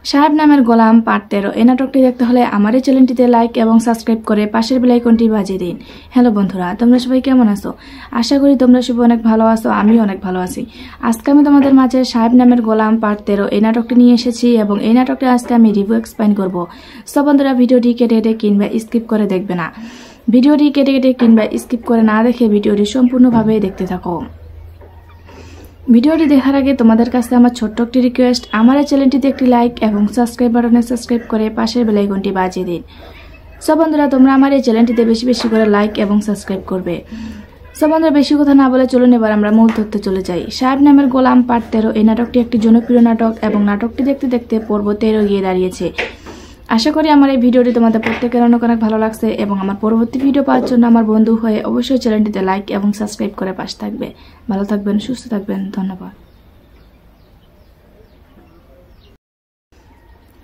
সাহেব নামের গোলাম পার্ট 13 এই নাটকটি দেখতে হলে আমার এই চ্যানেলটিতে লাইক এবং সাবস্ক্রাইব করে পাশের বেল আইকনটি বাজিয়ে দিন। হ্যালো বন্ধুরা, তোমরা সবাই কেমন আছো? আশা করি তোমরা সবাই অনেক ভালো আছো, আমিও অনেক ভালো আছি। আজকে আমি তোমাদের মাঝে সাহেব নামের গোলাম পার্ট 13 এই নাটকটি নিয়ে এসেছি এবং এই নাটকটি আজকে আমি রিভিউ এক্সপ্লেইন করব। সব বন্ধুরা ভিডিওটি কেটে কিংবা স্কিপ করে দেখবে না। ভিডিওটি কেটে কিংবা স্কিপ করে না দেখে ভিডিওটি সম্পূর্ণভাবে দেখতে থাকো। ভিডিওটি দেখার আগে তোমাদের কাছে আমার ছোট্ট একটি রিকোয়েস্ট, আমার এই চ্যানেলটিতে একটি লাইক এবং সাবস্ক্রাইব বাটনে সাবস্ক্রাইব করে পাশের বেল আইকনটি বাজিয়ে দিন। সব বন্ধুরা তোমরা আমার এই চ্যানেলটিতে বেশি বেশি করে লাইক এবং সাবস্ক্রাইব করবে। সব বন্ধুরা বেশি কথা না বলে চলুন এবার আমরা মূল তথ্যে চলে যাই। সাহেব নামের গোলাম পার্ট 13 এই নাটকটি একটি জনপ্রিয় নাটক এবং নাটকটি দেখতে দেখতে পর্ব 13 গিয়ে দাঁড়িয়েছে। আশা করি আমার এই ভিডিওটি তোমাদের প্রত্যেকের অনেক ভালো লাগছে এবং আমার পরবর্তী ভিডিও পাওয়ার জন্য আমার বন্ধু হয়ে অবশ্যই চ্যানেলটিতে লাইক এবং সাবস্ক্রাইব করে পাশে থাকবে। ভালো থাকবেন, সুস্থ থাকবেন, ধন্যবাদ।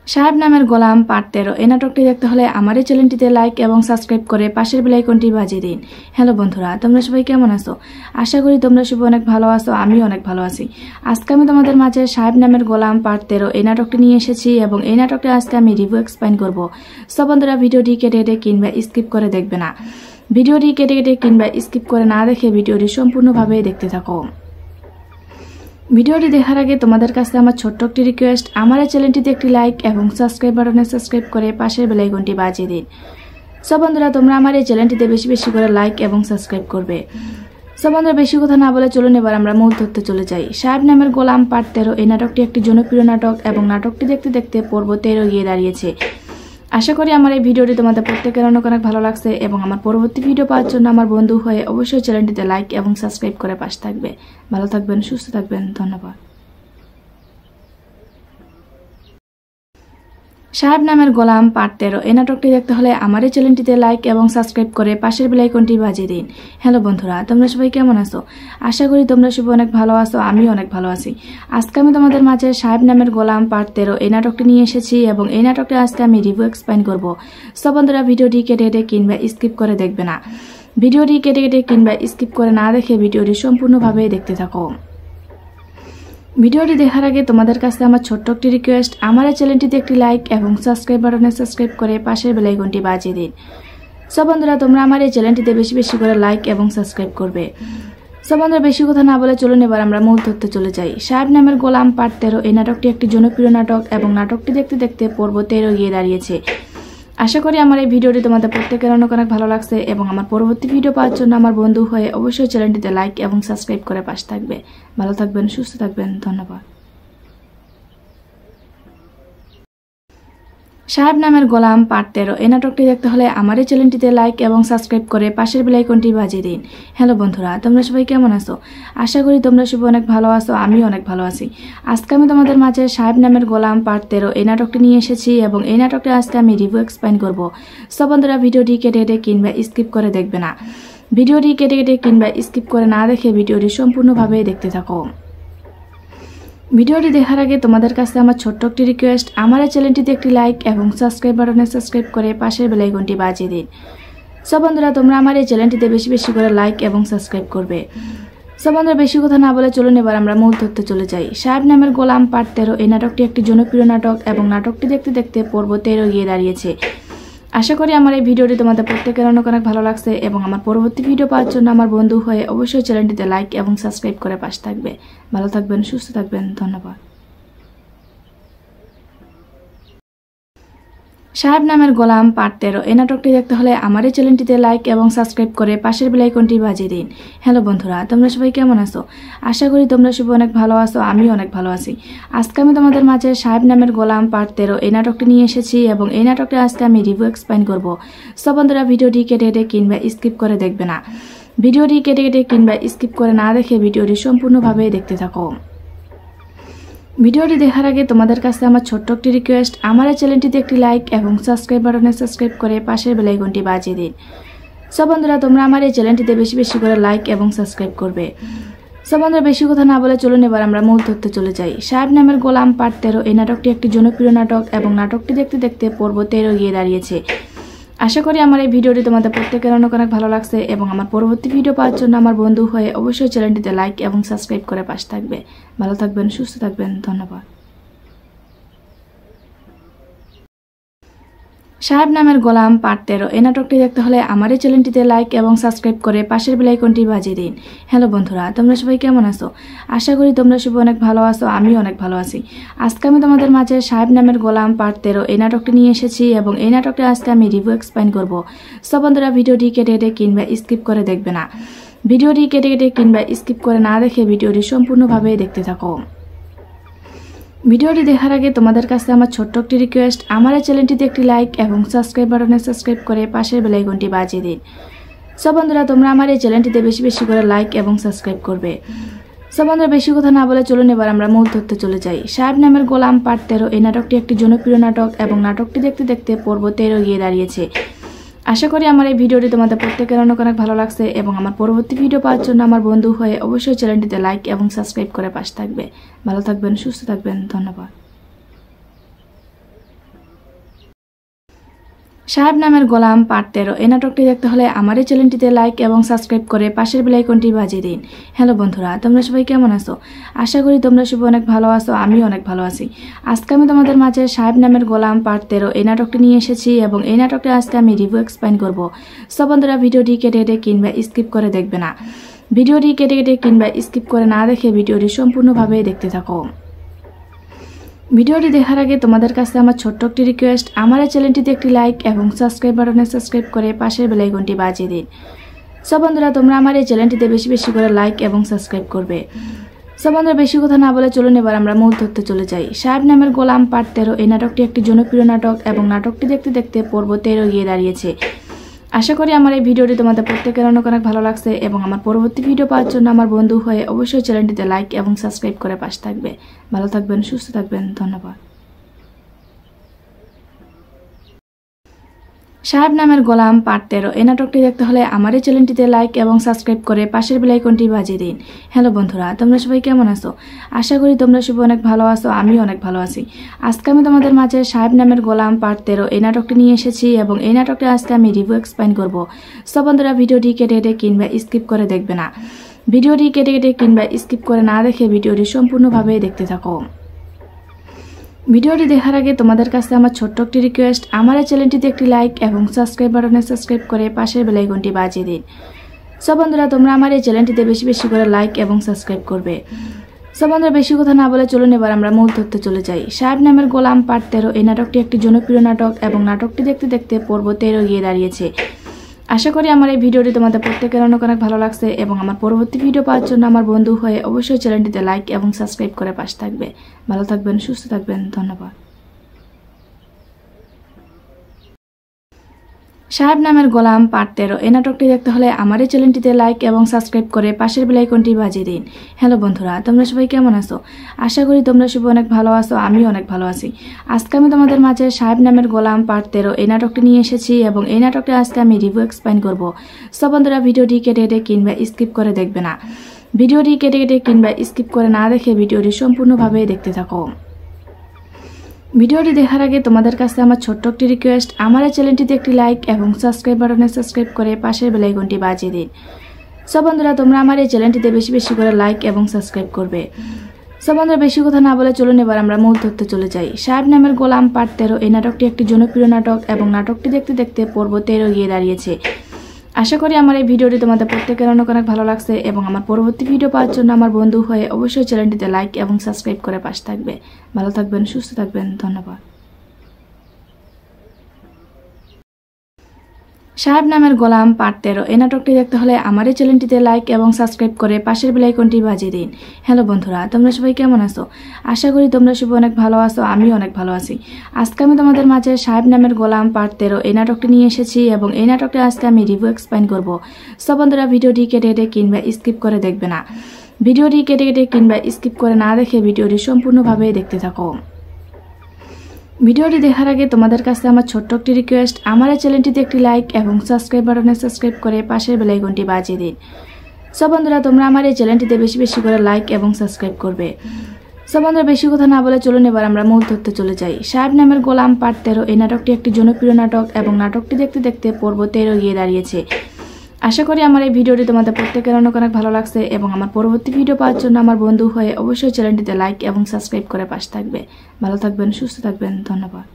সাহেব নামের গোলাম পার্ট 13 এই নাটকটি দেখতে হলে আমার এই চ্যানেলটিতে লাইক এবং সাবস্ক্রাইব করে পাশের বেল আইকনটি বাজিয়ে দিন। হ্যালো বন্ধুরা, তোমরা সবাই কেমন আছো? আশা করি তোমরা সবাই অনেক ভালো আছো, আমিও অনেক ভালো আছি। আজকে আমি তোমাদের মাঝে সাহেব নামের গোলাম পার্ট 13 এই নাটকটি নিয়ে এসেছি এবং এই নাটকটি আজকে আমি রিভিউ এক্সপ্লেইন করব। সব বন্ধুরা ভিডিওটি কেটে কিংবা স্কিপ করে দেখবে না। ভিডিওটি কেটে কিংবা স্কিপ করে না দেখে ভিডিওটি সম্পূর্ণভাবে দেখতে থাকো। ভিডিওটি দেখার আগে তোমাদের কাছে আমার ছোট্ট একটি রিকোয়েস্ট, আমার এই চ্যানেলটিতে একটি লাইক এবং সাবস্ক্রাইব বাটনে সাবস্ক্রাইব করে পাশের বেল আইকনটি বাজিয়ে দিন। সব বন্ধুরা তোমরা আমার এই চ্যানেলটিতে বেশি বেশি করে লাইক এবং সাবস্ক্রাইব করবে। সব বন্ধুরা বেশি কথা না বলে চলুন এবার আমরা মূল তথ্যে চলে যাই। সাহেব নামের গোলাম পার্ট 13 এই নাটকটি একটি জনপ্রিয় নাটক এবং নাটকটি দেখতে দেখতে পর্ব 13 গিয়ে দাঁড়িয়েছে। আশা করি আমার এই ভিডিওটি তোমাদের প্রত্যেকের অনেক ভালো লাগছে এবং আমার পরবর্তী ভিডিও পাওয়ার জন্য আমার বন্ধু হয়ে অবশ্যই চ্যানেলটিতে লাইক এবং সাবস্ক্রাইব করে পাশে থাকবে। ভালো থাকবেন, সুস্থ থাকবেন, ধন্যবাদ। সাহেব নামের গোলাম পার্ট 13 এই নাটকটি দেখতে হলে আমার এই চ্যানেলটিতে লাইক এবং সাবস্ক্রাইব করে পাশের বেল আইকনটি বাজিয়ে দিন। হ্যালো বন্ধুরা, তোমরা সবাই কেমন আছো? আশা করি তোমরা সবাই অনেক ভালো আছো, আমিও অনেক ভালো আছি। আজকে আমি তোমাদের মাঝে সাহেব নামের গোলাম পার্ট 13 এই নাটকটি নিয়ে এসেছি এবং এই নাটকটি আজকে আমি রিভিউ এক্সপ্লেইন করব। সব বন্ধুরা ভিডিওটি কেটে কিংবা স্কিপ করে দেখবে না। ভিডিওটি কেটে কিংবা স্কিপ করে না দেখে ভিডিওটি সম্পূর্ণভাবে দেখতে থাকো। ভিডিওটি দেখার আগে তোমাদের কাছে আমার ছোট্ট একটি রিকোয়েস্ট, আমার এই চ্যানেলটিতে একটি লাইক এবং সাবস্ক্রাইব বাটনে সাবস্ক্রাইব করে পাশের বেল আইকনটি বাজিয়ে দিন। সব বন্ধুরা তোমরা আমার এই চ্যানেলটিতে বেশি বেশি করে লাইক এবং সাবস্ক্রাইব করবে। সব বন্ধুরা বেশি কথা না বলে চলুন এবার আমরা মূল তথ্যে চলে যাই। সাহেব নামের গোলাম পার্ট 13 এই নাটকটি একটি জনপ্রিয় নাটক এবং নাটকটি দেখতে দেখতে পর্ব 13 গিয়ে দাঁড়িয়েছে। আশা করি আমার এই ভিডিওটি তোমাদের প্রত্যেকের অনেক ভালো লাগছে এবং আমার পরবর্তী ভিডিও পাওয়ার জন্য আমার বন্ধু হয়ে অবশ্যই চ্যানেলটিতে লাইক এবং সাবস্ক্রাইব করে পাশে থাকবে। ভালো থাকবেন, সুস্থ থাকবেন, ধন্যবাদ। সাহেব নামের গোলাম পার্ট 13 এই নাটকটি দেখতে হলে আমার এই চ্যানেলটিতে লাইক এবং সাবস্ক্রাইব করে পাশের বেল আইকনটি বাজিয়ে দিন। হ্যালো বন্ধুরা, তোমরা সবাই কেমন আছো? আশা করি তোমরা সবাই অনেক ভালো আছো, আমিও অনেক ভালো আছি। আজকে আমি তোমাদের মাঝে সাহেব নামের গোলাম পার্ট 13 এই নাটকটি নিয়ে এসেছি এবং এই নাটকটি আজকে আমি রিভিউ এক্সপ্লেইন করব। সব বন্ধুরা ভিডিওটি কেটে কিংবা স্কিপ করে দেখবে না। ভিডিওটি কেটে কিংবা স্কিপ করে না দেখে ভিডিওটি সম্পূর্ণভাবে দেখতে থাকো। ভিডিওটি দেখার আগে তোমাদের কাছে আমার ছোট্ট একটি রিকোয়েস্ট, আমার এই চ্যানেলটিতে একটি লাইক এবং সাবস্ক্রাইব বাটনে সাবস্ক্রাইব করে পাশের বেল আইকনটি বাজিয়ে দিন। সব বন্ধুরা তোমরা আমার এই চ্যানেলটিতে বেশি বেশি করে লাইক এবং সাবস্ক্রাইব করবে। সব বন্ধুরা বেশি কথা না বলে চলুন এবার আমরা মূল তথ্যে চলে যাই। সাহেব নামের গোলাম পার্ট 13 এই নাটকটি একটি জনপ্রিয় নাটক এবং নাটকটি দেখতে দেখতে পর্ব 13 গিয়ে দাঁড়িয়েছে। আশা করি আমার এই ভিডিওটি তোমাদের প্রত্যেকের অনেক ভালো লাগছে এবং আমার পরবর্তী ভিডিও পাওয়ার জন্য আমার বন্ধু হয়ে অবশ্যই চ্যানেলটিতে লাইক এবং সাবস্ক্রাইব করে পাশে থাকবে। ভালো থাকবেন, সুস্থ থাকবেন, ধন্যবাদ। সাহেব নামের গোলাম পার্ট 13 এই নাটকটি দেখতে হলে আমার এই চ্যানেলটিতে লাইক এবং সাবস্ক্রাইব করে পাশের বেল আইকনটি বাজিয়ে দিন। হ্যালো বন্ধুরা, তোমরা সবাই কেমন আছো? আশা করি তোমরা সবাই অনেক ভালো আছো, আমিও অনেক ভালো আছি। আজকে আমি তোমাদের মাঝে সাহেব নামের গোলাম পার্ট 13 এই নাটকটি নিয়ে এসেছি এবং এই নাটকটি আজকে আমি রিভিউ এক্সপ্লেইন করব। সব বন্ধুরা ভিডিওটি কেটে কিংবা স্কিপ করে দেখবে না। ভিডিওটি কেটে কিংবা স্কিপ করে না দেখে ভিডিওটি সম্পূর্ণভাবে দেখতে থাকো। ভিডিওটি দেখার আগে তোমাদের কাছে আমার ছোট্ট একটি রিকোয়েস্ট, আমার এই চ্যানেলটিতে একটি লাইক এবং সাবস্ক্রাইব বাটনে সাবস্ক্রাইব করে পাশের বেল আইকনটি বাজিয়ে দিন। সব বন্ধুরা তোমরা আমার এই চ্যানেলটিতে বেশি বেশি করে লাইক এবং সাবস্ক্রাইব করবে। সব বন্ধুরা বেশি কথা না বলে চলুন এবার আমরা মূল তথ্যে চলে যাই। সাহেব নামের গোলাম পার্ট 13 এই নাটকটি একটি জনপ্রিয় নাটক এবং নাটকটি দেখতে দেখতে পর্ব 13 গিয়ে দাঁড়িয়েছে। আশা করি আমার এই ভিডিওটি তোমাদের প্রত্যেকের অনেক ভালো লাগছে এবং আমার পরবর্তী ভিডিও পাওয়ার জন্য আমার বন্ধু হয়ে অবশ্যই চ্যানেলটিতে লাইক এবং সাবস্ক্রাইব করে পাশে থাকবে। ভালো থাকবেন, সুস্থ থাকবেন, ধন্যবাদ। সাহেব নামের গোলাম পার্ট 13 এই নাটকটি দেখতে হলে আমার এই চ্যানেলটিতে লাইক এবং সাবস্ক্রাইব করে পাশের বেল আইকনটি বাজিয়ে দিন। হ্যালো বন্ধুরা, তোমরা সবাই কেমন আছো? আশা করি তোমরা সবাই অনেক ভালো আছো, আমিও অনেক ভালো আছি। আজকে আমি তোমাদের মাঝে সাহেব নামের গোলাম পার্ট 13 এই নাটকটি নিয়ে এসেছি এবং এই নাটকটা আজকে আমি রিভিউ এক্সপ্লেইন করব। সব বন্ধুরা ভিডিওটি কেটে কিংবা স্কিপ করে দেখবে না। ভিডিওটি কেটে কিংবা স্কিপ করে না দেখে ভিডিওটি সম্পূর্ণভাবে দেখতে থাকো। ভিডিওটি দেখার আগে তোমাদের কাছে আমার ছোট্ট একটি রিকোয়েস্ট, আমার এই চ্যানেলটিতে একটি লাইক এবং সাবস্ক্রাইব বাটনে সাবস্ক্রাইব করে পাশের বেল আইকনটি বাজিয়ে দিন। সব বন্ধুরা তোমরা আমার এই চ্যানেলটিতে বেশি বেশি করে লাইক এবং সাবস্ক্রাইব করবে। সব বন্ধুরা বেশি কথা না বলে চলুন এবার আমরা মূল তথ্যে চলে যাই। সাহেব নামের গোলাম পার্ট 13 এই নাটকটি একটি জনপ্রিয় নাটক এবং নাটকটি দেখতে দেখতে পর্ব 13 গিয়ে দাঁড়িয়েছে। আশা করি আমার এই ভিডিওটি তোমাদের প্রত্যেকের অনেক ভালো লাগছে এবং আমার পরবর্তী ভিডিও পাওয়ার জন্য আমার বন্ধু হয়ে অবশ্যই চ্যানেলটিতে লাইক এবং সাবস্ক্রাইব করে পাশে থাকবে। ভালো থাকবেন, সুস্থ থাকবেন, ধন্যবাদ। সাহেব নামের গোলাম পার্ট 13 এই নাটকটি দেখতে হলে আমার এই চ্যানেলটিতে লাইক এবং সাবস্ক্রাইব করে পাশের বেল আইকনটি বাজিয়ে দিন। হ্যালো বন্ধুরা, তোমরা সবাই কেমন আছো? আশা করি তোমরা সবাই অনেক ভালো আছো, আমিও অনেক ভালো আছি। আজকে আমি তোমাদের মাঝে সাহেব নামের গোলাম পার্ট 13 এই নাটকটি নিয়ে এসেছি এবং এই নাটকটা আজকে আমি রিভিউ এক্সপ্লেইন করব। সব বন্ধুরা ভিডিওটি কেটে কিংবা স্কিপ করে দেখবে না। ভিডিওটি কেটে কিংবা স্কিপ করে না দেখে ভিডিওটি সম্পূর্ণভাবে দেখতে থাকো। ভিডিওটি দেখার আগে তোমাদের কাছে আমার ছোট্ট একটি রিকোয়েস্ট, আমার এই চ্যানেলটিতে একটি লাইক এবং সাবস্ক্রাইব বাটনে সাবস্ক্রাইব করে পাশের বেল আইকনটি বাজিয়ে দিন। সব বন্ধুরা তোমরা আমার এই চ্যানেলটিতে বেশি বেশি করে লাইক এবং সাবস্ক্রাইব করবে। সব বন্ধুরা বেশি কথা না বলে চলুন এবার আমরা মূল তথ্যে চলে যাই। সাহেব নামের গোলাম পার্ট 13 এই নাটকটি একটি জনপ্রিয় নাটক এবং নাটকটি দেখতে দেখতে পর্ব 13 গিয়ে দাঁড়িয়েছে। আশা করি আমার এই ভিডিওটি তোমাদের প্রত্যেকের অনেক ভালো লাগছে এবং আমার পরবর্তী ভিডিও পাওয়ার জন্য আমার বন্ধু হয়ে অবশ্যই চ্যানেলটিতে লাইক এবং সাবস্ক্রাইব করে পাশে থাকবে। ভালো থাকবেন, সুস্থ থাকবেন, ধন্যবাদ। সাহেব নামের গোলাম পার্ট 13 এই নাটকটি দেখতে হলে আমার এই চ্যানেলটিতে লাইক এবং সাবস্ক্রাইব করে পাশের বেল আইকনটি বাজিয়ে দিন। হ্যালো বন্ধুরা, তোমরা সবাই কেমন আছো? আশা করি তোমরা সবাই অনেক ভালো আছো, আমিও অনেক ভালো আছি। আজকে আমি তোমাদের মাঝে সাহেব নামের গোলাম পার্ট 13 এই নাটকটি নিয়ে এসেছি এবং এই নাটকটা আজকে আমি রিভিউ এক্সপ্লেইন করব। সব বন্ধুরা ভিডিওটি কেটে কিংবা স্কিপ করে দেখবে না। ভিডিওটি কেটে কিংবা স্কিপ করে না দেখে ভিডিওটি সম্পূর্ণভাবে দেখতে থাকো। ভিডিওটি দেখার আগে তোমাদের কাছে আমার ছোট্ট একটি রিকোয়েস্ট, আমার এই চ্যানেলটিতে একটি লাইক এবং সাবস্ক্রাইব বাটনে সাবস্ক্রাইব করে পাশের বেল আইকনটি বাজিয়ে দিন। সব বন্ধুরা তোমরা আমার এই চ্যানেলটিতে বেশি বেশি করে লাইক এবং সাবস্ক্রাইব করবে। সব বন্ধুরা বেশি কথা না বলে চলুন এবার আমরা মূল তথ্যে চলে যাই। সাহেব নামের গোলাম পার্ট 13 এই নাটকটি একটি জনপ্রিয় নাটক এবং নাটকটি দেখতে দেখতে পর্ব 13 গিয়ে দাঁড়িয়েছে। আশা করি আমার এই ভিডিওটি তোমাদের প্রত্যেকের অনেক ভালো লাগছে এবং আমার পরবর্তী ভিডিও পাওয়ার জন্য আমার বন্ধু হয়ে অবশ্যই চ্যানেলটিতে লাইক এবং সাবস্ক্রাইব করে পাশে থাকবে। ভালো থাকবেন, সুস্থ থাকবেন, ধন্যবাদ। সাহেব নামের গোলাম পার্ট 13 এই নাটকটি দেখতে হলে আমার এই চ্যানেলটিতে লাইক এবং সাবস্ক্রাইব করে পাশের বেল আইকনটি বাজিয়ে দিন। হ্যালো বন্ধুরা, তোমরা সবাই কেমন আছো? আশা করি তোমরা সবাই অনেক ভালো আছো, আমিও অনেক ভালো আছি। আজকে আমি তোমাদের মাঝে সাহেব নামের গোলাম পার্ট 13 এই নাটকটি নিয়ে এসেছি এবং এই নাটকটা আজকে আমি রিভিউ এক্সপ্লেইন করব। সব বন্ধুরা ভিডিওটি কেটে কিংবা স্কিপ করে দেখবে না। ভিডিওটি কেটে কিংবা স্কিপ করে না দেখে ভিডিওটি সম্পূর্ণভাবে দেখতে থাকো। ভিডিওটি দেখার আগে তোমাদের কাছে আমার ছোট্ট একটি রিকোয়েস্ট, আমার এই চ্যানেলটিতে একটি লাইক এবং সাবস্ক্রাইব বাটনে সাবস্ক্রাইব করে পাশের বেল আইকনটি বাজিয়ে দিন। সব বন্ধুরা তোমরা আমার এই চ্যানেলটিতে বেশি বেশি করে লাইক এবং সাবস্ক্রাইব করবে। সব বন্ধুরা বেশি কথা না বলে চলুন এবার আমরা মূল তথ্যে চলে যাই। সাহেব নামের গোলাম পার্ট 13 এই নাটকটি একটি জনপ্রিয় নাটক এবং নাটকটি দেখতে দেখতে পর্ব 13 গিয়ে দাঁড়িয়েছে। আশা করি আমার এই ভিডিওটি তোমাদের প্রত্যেকের অনেক ভালো লাগছে এবং আমার পরবর্তী ভিডিও পাওয়ার জন্য আমার বন্ধু হয়ে অবশ্যই চ্যানেলটিতে লাইক এবং সাবস্ক্রাইব করে পাশে থাকবে। ভালো থাকবেন, সুস্থ থাকবেন, ধন্যবাদ। সাহেব নামের গোলাম পার্ট 13 এই নাটকটি দেখতে হলে আমার এই চ্যানেলটিতে লাইক এবং সাবস্ক্রাইব করে পাশের বেল আইকনটি বাজিয়ে দিন। হ্যালো বন্ধুরা, তোমরা সবাই কেমন আছো? আশা করি তোমরা সবাই অনেক ভালো আছো, আমিও অনেক ভালো আছি। আজকে আমি তোমাদের মাঝে সাহেব নামের গোলাম পার্ট 13 এই নাটকটি নিয়ে এসেছি এবং এই নাটকটা আজকে আমি রিভিউ এক্সপ্লেইন করব। সব বন্ধুরা ভিডিওটি কেটে কিংবা স্কিপ করে দেখবে না। ভিডিওটি কেটে কিংবা স্কিপ করে না দেখে ভিডিওটি সম্পূর্ণভাবে দেখতে থাকো। ভিডিওটি দেখার আগে তোমাদের কাছে আমার ছোট্ট একটি রিকোয়েস্ট, আমার এই চ্যানেলটিতে একটি লাইক এবং সাবস্ক্রাইব বাটনে সাবস্ক্রাইব করে পাশের বেল আইকনটি বাজিয়ে দিন। সব বন্ধুরা তোমরা আমার এই চ্যানেলটিতে বেশি বেশি করে লাইক এবং সাবস্ক্রাইব করবে। সব বন্ধুরা বেশি কথা না বলে চলুন এবার আমরা মূল তথ্যে চলে যাই। সাহেব নামের গোলাম পার্ট 13 এই নাটকটি একটি জনপ্রিয় নাটক এবং নাটকটি দেখতে দেখতে পর্ব 13 গিয়ে দাঁড়িয়েছে। আশা করি আমার এই ভিডিওটি তোমাদের প্রত্যেকের অনেক ভালো লাগছে এবং আমার পরবর্তী ভিডিও পাওয়ার জন্য আমার বন্ধু হয়ে অবশ্যই চ্যানেলটিতে লাইক এবং সাবস্ক্রাইব করে পাশে থাকবে। ভালো থাকবেন, সুস্থ থাকবেন, ধন্যবাদ।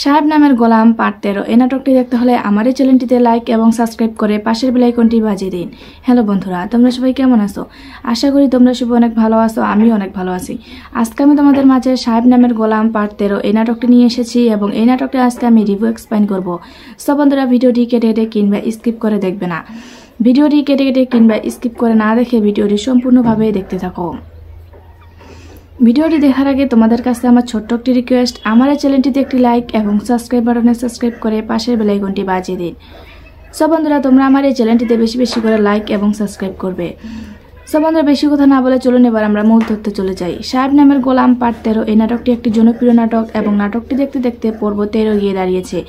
সাহেব নামের গোলাম পার্ট 13 এই নাটকটি দেখতে হলে আমার এই চ্যানেলটিতে লাইক এবং সাবস্ক্রাইব করে পাশের বেল আইকনটি বাজিয়ে দিন। হ্যালো বন্ধুরা, তোমরা সবাই কেমন আছো? আশা করি তোমরা সবাই অনেক ভালো আছো, আমিও অনেক ভালো আছি। আজকে আমি তোমাদের মাঝে সাহেব নামের গোলাম পার্ট 13 এই নাটকটি নিয়ে এসেছি এবং এই নাটকটি আজকে আমি রিভিউ এক্সপ্লেইন করব। সব বন্ধুরা ভিডিওটি কেটে কিংবা স্কিপ করে দেখবে না। ভিডিওটি কেটে কিংবা স্কিপ করে না দেখে ভিডিওটি সম্পূর্ণভাবে দেখতে থাকো। ভিডিওটি দেখার আগে তোমাদের কাছে আমার ছোট্ট একটি রিকোয়েস্ট, আমার এই চ্যানেলটিতে একটি লাইক এবং সাবস্ক্রাইব বাটনে সাবস্ক্রাইব করে পাশের বেল আইকনটি বাজিয়ে দিন। সব বন্ধুরা তোমরা আমার এই চ্যানেলটিতে বেশি বেশি করে লাইক এবং সাবস্ক্রাইব করবে। সব বন্ধুরা বেশি কথা না বলে চলুন এবার আমরা মূল তথ্যে চলে যাই। সাহেব নামের গোলাম পার্ট 13 এই নাটকটি একটি জনপ্রিয় নাটক এবং নাটকটি দেখতে দেখতে পর্ব 13 গিয়ে দাঁড়িয়েছে।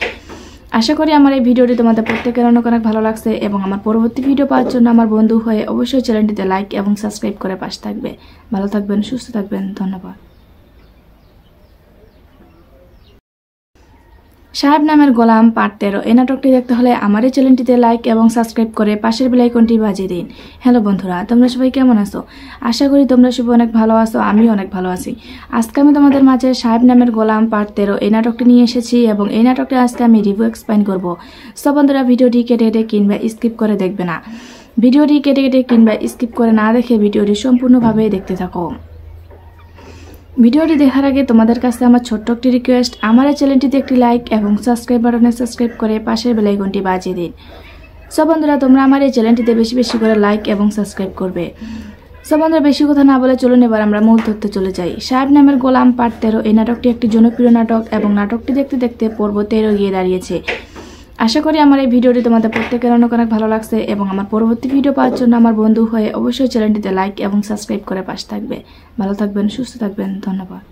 আশা করি আমার এই ভিডিওটি তোমাদের প্রত্যেকের অনেক ভালো লাগছে এবং আমার পরবর্তী ভিডিও পাওয়ার জন্য আমার বন্ধু হয়ে অবশ্যই চ্যানেলটিতে লাইক এবং সাবস্ক্রাইব করে পাশে থাকবে। ভালো থাকবেন, সুস্থ থাকবেন, ধন্যবাদ। সাহেব নামের গোলাম পার্ট 13 এই নাটকটি দেখতে হলে আমার এই চ্যানেলটিতে লাইক এবং সাবস্ক্রাইব করে পাশের বেল আইকনটি বাজিয়ে দিন। হ্যালো বন্ধুরা, তোমরা সবাই কেমন আছো? আশা করি তোমরা সবাই অনেক ভালো আছো, আমিও অনেক ভালো আছি। আজকে আমি তোমাদের মাঝে সাহেব নামের গোলাম পার্ট 13 এই নাটকটি নিয়ে এসেছি এবং এই নাটকটি আজকে আমি রিভিউ এক্সপ্লেইন করব। সব বন্ধুরা ভিডিওটি কেটে কিংবা স্কিপ করে দেখবে না। ভিডিওটি কেটে কিংবা স্কিপ করে না দেখে ভিডিওটি সম্পূর্ণভাবে দেখতে থাকো। ভিডিওটি দেখার আগে তোমাদের কাছে আমার ছোট্ট একটি রিকোয়েস্ট, আমার এই চ্যানেলটিতে একটি লাইক এবং সাবস্ক্রাইব বাটনে সাবস্ক্রাইব করে পাশের বেল আইকনটি বাজিয়ে দিন। সব বন্ধুরা তোমরা আমার এই চ্যানেলটিতে বেশি বেশি করে লাইক এবং সাবস্ক্রাইব করবে। সব বন্ধুরা বেশি কথা না বলে চলুন এবার আমরা মূল তথ্যে চলে যাই। সাহেব নামের গোলাম পার্ট 13 এই নাটকটি একটি জনপ্রিয় নাটক এবং নাটকটি দেখতে দেখতে পর্ব 13 গিয়ে দাঁড়িয়েছে। আশা করি আমার এই ভিডিওটি তোমাদের প্রত্যেকের অনেক ভালো লাগছে এবং আমার পরবর্তী ভিডিও পাওয়ার জন্য আমার বন্ধু হয়ে অবশ্যই চ্যানেলটিতে লাইক এবং সাবস্ক্রাইব করে পাশে থাকবে। ভালো থাকবেন, সুস্থ থাকবেন, ধন্যবাদ।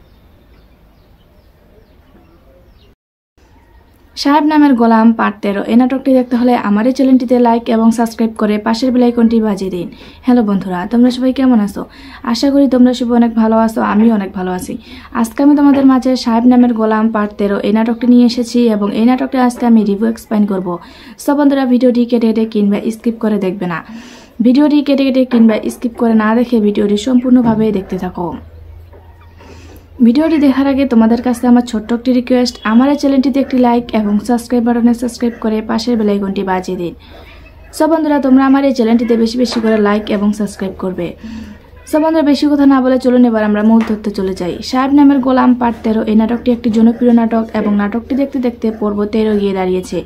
সাহেব নামের গোলাম পার্ট 13 এই নাটকটি দেখতে হলে আমার এই চ্যানেলটিতে লাইক এবং সাবস্ক্রাইব করে পাশের বেল আইকনটি বাজিয়ে দিন। হ্যালো বন্ধুরা, তোমরা সবাই কেমন আছো? আশা করি তোমরা সবাই অনেক ভালো আছো, আমিও অনেক ভালো আছি। আজকে আমি তোমাদের মাঝে সাহেব নামের গোলাম পার্ট 13 এই নাটকটি নিয়ে এসেছি এবং এই নাটকটি আজকে আমি রিভিউ এক্সপ্লেইন করব। সব বন্ধুরা ভিডিওটি কেটে কিংবা স্কিপ করে দেখবে না। ভিডিওটি কেটে কিংবা স্কিপ করে না দেখে ভিডিওটি সম্পূর্ণভাবে দেখতে থাকো। ভিডিওটি দেখার আগে তোমাদের কাছে আমার ছোট্ট একটি রিকোয়েস্ট, আমার এই চ্যানেলটিতে একটি লাইক এবং সাবস্ক্রাইব বাটনে সাবস্ক্রাইব করে পাশের বেল আইকনটি বাজিয়ে দিন। সব বন্ধুরা তোমরা আমার এই চ্যানেলটিতে বেশি বেশি করে লাইক এবং সাবস্ক্রাইব করবে। সব বন্ধুরা বেশি কথা না বলে চলুন এবার আমরা মূল তথ্যে চলে যাই। সাহেব নামের গোলাম পার্ট 13 এই নাটকটি একটি জনপ্রিয় নাটক এবং নাটকটি দেখতে দেখতে পর্ব 13 গিয়ে দাঁড়িয়েছে।